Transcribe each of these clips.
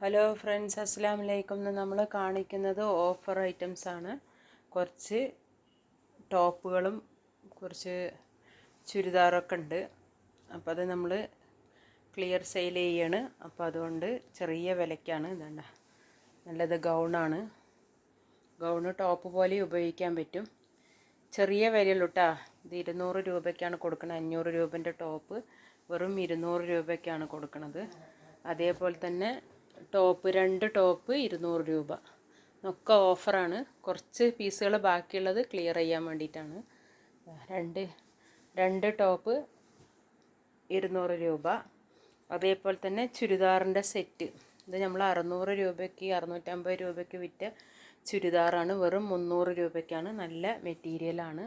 Hello friends, അസ്സലാമു അലൈക്കും. നമ്മൾ കാണിക്കുന്നത് ഓഫർ ഐറ്റംസ് ആണ്. കുറച്ച് ടോപ്പുകളും കുറച്ച് ചുരിദാറൊക്കെ ഉണ്ട്. അപ്പോൾ അത് നമ്മൾ ക്ലിയർ സെയിൽ ചെയ്യാണ്. അപ്പോൾ അതുകൊണ്ട് ചെറിയ വിലയ്ക്കാണ്. ഇതണ്ട, നല്ലത് ഗൗണാണ്. ഗൗണ് ടോപ്പ് പോലെ ഉപയോഗിക്കാൻ പറ്റും. ചെറിയ വിലയുള്ളൂ കേട്ടോ. ഇത് 200 രൂപയ്ക്കാണ് കൊടുക്കുന്നത്. 500 രൂപേൻ്റെ ടോപ്പ് വെറും 200 രൂപയ്ക്കാണ് കൊടുക്കുന്നത്. അതേപോലെ തന്നെ ടോപ്പ് 2 ടോപ്പ് 200 രൂപ. ഒക്കെ ഓഫറാണ്. കുറച്ച് പീസുകൾ ബാക്കിയുള്ളത് ക്ലിയർ ചെയ്യാൻ വേണ്ടിയിട്ടാണ്. രണ്ട് ടോപ്പ് 200 രൂപ. അതേപോലെ തന്നെ ചുരിദാറിൻ്റെ സെറ്റ്. ഇത് നമ്മൾ 600 രൂപയ്ക്ക് 650 രൂപയ്ക്ക് വിറ്റ ചുരിദാറാണ്. വെറും 300 രൂപയ്ക്കാണ്. നല്ല മെറ്റീരിയലാണ്.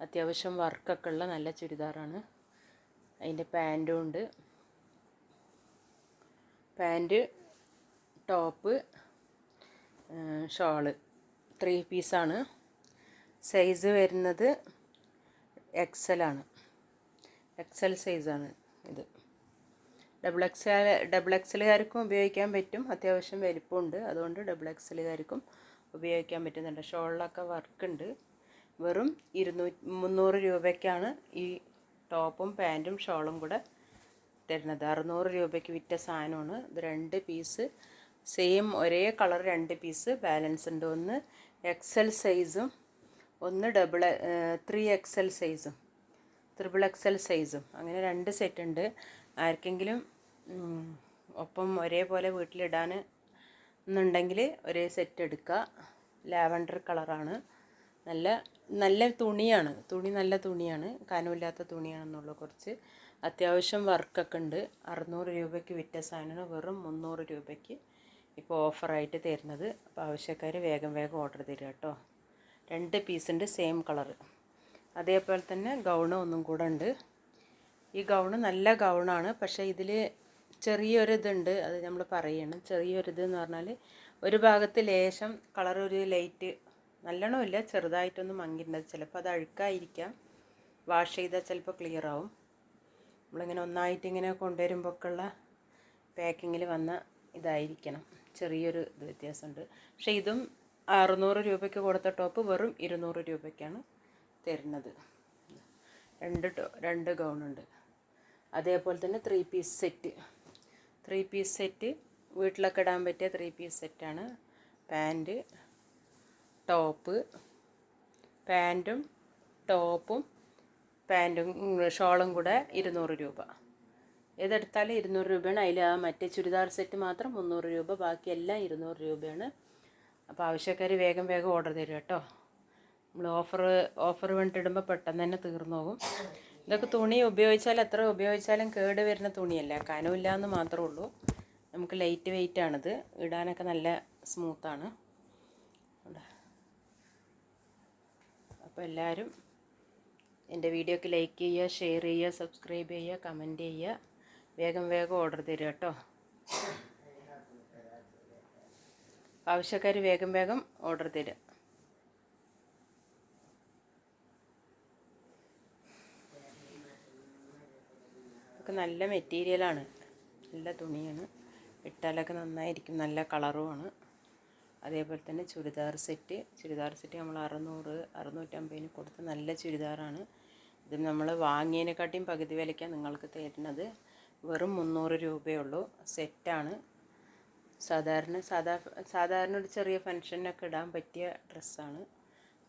അത്യാവശ്യം വർക്കൊക്കെ ഉള്ള നല്ല ചുരിദാറാണ്. അതിൻ്റെ പാൻറ്റും ഉണ്ട്. പാൻറ്റ്, ടോപ്പ്, ഷോള് 3 പീസാണ്. സൈസ് വരുന്നത് XL ആണ്. XL സൈസാണ് ഇത്. ഡബിൾ എക്സലുകാർക്കും ഉപയോഗിക്കാൻ പറ്റും. അത്യാവശ്യം വലിപ്പമുണ്ട്, അതുകൊണ്ട് ഡബിൾ എക്സലുകാർക്കും ഉപയോഗിക്കാൻ പറ്റുന്നുണ്ട്. ഷോളിലൊക്കെ വർക്കുണ്ട്. വെറും 300 രൂപയ്ക്കാണ് ഈ ടോപ്പും പാൻറ്റും ഷോളും കൂടെ തരുന്നത്. 600 രൂപയ്ക്ക് വിറ്റ സാധനമാണ് ഇത്. 2 പീസ് സെയിം ഒരേ കളർ 2 പീസ് ബാലൻസ് ഉണ്ട്. ഒന്ന് XL സൈസും ഒന്ന് 3XL സൈസും XXL സൈസും. അങ്ങനെ 2 സെറ്റ് ഉണ്ട്. ആർക്കെങ്കിലും ഒപ്പം ഒരേപോലെ വീട്ടിലിടാൻ എന്നുണ്ടെങ്കിൽ ഒരേ സെറ്റ് എടുക്കുക. ലാവൻഡർ കളറാണ്. നല്ല തുണിയാണ്. നല്ല തുണിയാണ്. കനമില്ലാത്ത തുണിയാണെന്നുള്ളൂ. കുറച്ച് അത്യാവശ്യം വർക്കൊക്കെ ഉണ്ട്. 600 രൂപയ്ക്ക് വിറ്റ സാധനമാണ് വെറും 300 രൂപയ്ക്ക് ഇപ്പോൾ ഓഫറായിട്ട് തരുന്നത്. അപ്പോൾ ആവശ്യക്കാർ വേഗം ഓർഡർ തരിക കേട്ടോ. 2 പീസുണ്ട് സെയിം കളറ്. അതേപോലെ തന്നെ ഗൗണ് ഒന്നും കൂടെ ഉണ്ട്. ഈ ഗൗണ് നല്ല ഗൗണാണ്. പക്ഷേ ഇതിൽ ചെറിയൊരിതുണ്ട്, അത് നമ്മൾ പറയണം. ചെറിയൊരിതെന്ന് പറഞ്ഞാൽ ഒരു ഭാഗത്ത് ലേശം കളർ ഒരു ലൈറ്റ് നല്ലോണമില്ല, ചെറുതായിട്ടൊന്നും മങ്ങിയിട്ടുണ്ട്. ചിലപ്പോൾ അത് അഴുക്കായിരിക്കാം. വാഷ് ചെയ്താൽ ചിലപ്പോൾ ക്ലിയർ ആവും. നമ്മളിങ്ങനെ ഒന്നായിട്ട് ഇങ്ങനെ കൊണ്ടുവരുമ്പോഴൊക്കെയുള്ള പാക്കിങ്ങിൽ വന്ന ഇതായിരിക്കണം. ചെറിയൊരു ഇത് വ്യത്യാസമുണ്ട്. പക്ഷേ ഇതും 600 രൂപയ്ക്ക് കൊടുത്ത ടോപ്പ് വെറും 200 രൂപയ്ക്കാണ് തരുന്നത്. 2 ഗൗണുണ്ട്. അതേപോലെ തന്നെ 3 പീസ് സെറ്റ് വീട്ടിലൊക്കെ ഇടാൻ പറ്റിയ 3 പീസ് സെറ്റാണ്. പാൻറ്റും ടോപ്പും ഷോളും കൂടെ 200 രൂപ. ഏതെടുത്താലും 200 രൂപയാണ്. അതിൽ ആ മറ്റേ ചുരിദാർ സെറ്റ് മാത്രം 300 രൂപ. ബാക്കിയെല്ലാം 200 രൂപയാണ്. അപ്പോൾ ആവശ്യക്കാർ വേഗം ഓർഡർ തരും കേട്ടോ. നമ്മൾ ഓഫർ വേണ്ടിയിടുമ്പോൾ പെട്ടെന്ന് തന്നെ തീർന്നു പോകും. ഇതൊക്കെ തുണി എത്ര ഉപയോഗിച്ചാലും കേട് വരുന്ന തുണിയല്ല. കനമില്ല എന്ന് മാത്രമേ ഉള്ളൂ. നമുക്ക് ലൈറ്റ് വെയ്റ്റാണിത്. ഇടാനൊക്കെ നല്ല സ്മൂത്താണ്. അപ്പോൾ എല്ലാവരും എൻ്റെ വീഡിയോക്ക് ലൈക്ക് ചെയ്യുക, ഷെയർ ചെയ്യുക, സബ്സ്ക്രൈബ് ചെയ്യുക, കമൻറ്റ് ചെയ്യുക. വേഗം ഓർഡർ തരിക കേട്ടോ. ആവശ്യക്കാർ വേഗം ഓർഡർ തരിക. ഒക്കെ നല്ല മെറ്റീരിയലാണ്. നല്ല തുണിയാണ്. ഇട്ടാലൊക്കെ നന്നായിരിക്കും. നല്ല കളറുമാണ്. അതേപോലെ തന്നെ ചുരിദാർ സെറ്റ് നമ്മൾ 600-650 കൊടുത്ത നല്ല ചുരിദാറാണ്. ഇത് നമ്മൾ വാങ്ങിയതിനെക്കാട്ടിയും പകുതി വിലയ്ക്കാണ് നിങ്ങൾക്ക് തരുന്നത്. വെറും 300 രൂപയുള്ളൂ. സെറ്റാണ്. സാധാരണ ഒരു ചെറിയ ഫങ്ഷനൊക്കെ ഇടാൻ പറ്റിയ ഡ്രസ്സാണ്.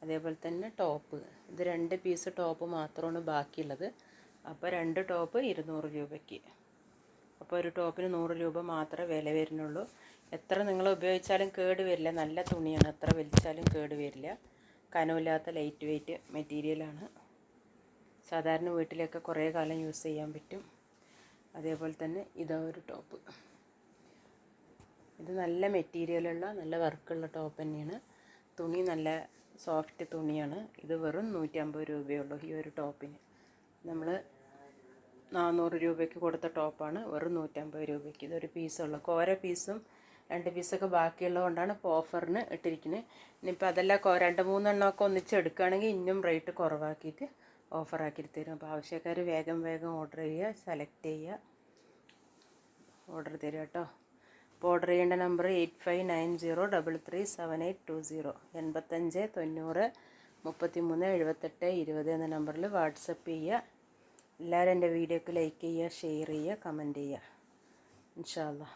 അതേപോലെ തന്നെ ടോപ്പ്. ഇത് 2 പീസ് ടോപ്പ് മാത്രമാണ് ബാക്കിയുള്ളത്. അപ്പോൾ 2 ടോപ്പ് 200 രൂപയ്ക്ക്. അപ്പോൾ ഒരു ടോപ്പിന് 100 രൂപ മാത്രമേ വില വരുന്നുള്ളൂ. എത്ര നിങ്ങൾ ഉപയോഗിച്ചാലും കേട് വരില്ല. നല്ല തുണിയാണ്. എത്ര വലിച്ചാലും കേട് വരില്ല. കനമില്ലാത്ത ലൈറ്റ് വെയ്റ്റ് മെറ്റീരിയലാണ്. സാധാരണ വീട്ടിലൊക്കെ കുറേ കാലം യൂസ് ചെയ്യാൻ പറ്റും. അതേപോലെ തന്നെ ഇതാ ഒരു ടോപ്പ്. ഇത് നല്ല മെറ്റീരിയലുള്ള നല്ല വർക്കുള്ള ടോപ്പ് തന്നെയാണ്. തുണി നല്ല സോഫ്റ്റ് തുണിയാണ്. ഇത് വെറും 150 രൂപയുള്ളൂ ഈ ഒരു ടോപ്പിന്. നമ്മൾ 400 രൂപയ്ക്ക് കൊടുത്ത ടോപ്പാണ് വെറും 150 രൂപയ്ക്ക്. ഇതൊരു പീസുള്ളൂ. ഓരോ പീസും 2 പീസൊക്കെ ബാക്കിയുള്ളത് കൊണ്ടാണ് ഇപ്പോൾ ഓഫറിന് ഇട്ടിരിക്കുന്നത്. ഇനിയിപ്പോൾ അതെല്ലാം 2-3 എണ്ണമൊക്കെ ഒന്നിച്ച് എടുക്കുകയാണെങ്കിൽ ഇന്നും റേറ്റ് കുറവാക്കിയിട്ട് ഓഫറാക്കിയിട്ട് തരും. അപ്പോൾ ആവശ്യക്കാർ വേഗം ഓർഡർ ചെയ്യുക, സെലക്ട് ചെയ്യുക, ഓർഡർ തരിക കേട്ടോ. അപ്പോൾ ഓർഡർ ചെയ്യേണ്ട നമ്പർ 8590337820 8590337820 എന്ന നമ്പറിൽ വാട്സപ്പ് ചെയ്യുക. എല്ലാവരും എൻ്റെ വീഡിയോക്ക് ലൈക്ക് ചെയ്യുക, ഷെയർ ചെയ്യുക, കമൻറ്റ് ചെയ്യുക. ഇൻഷാ അല്ലാഹ്.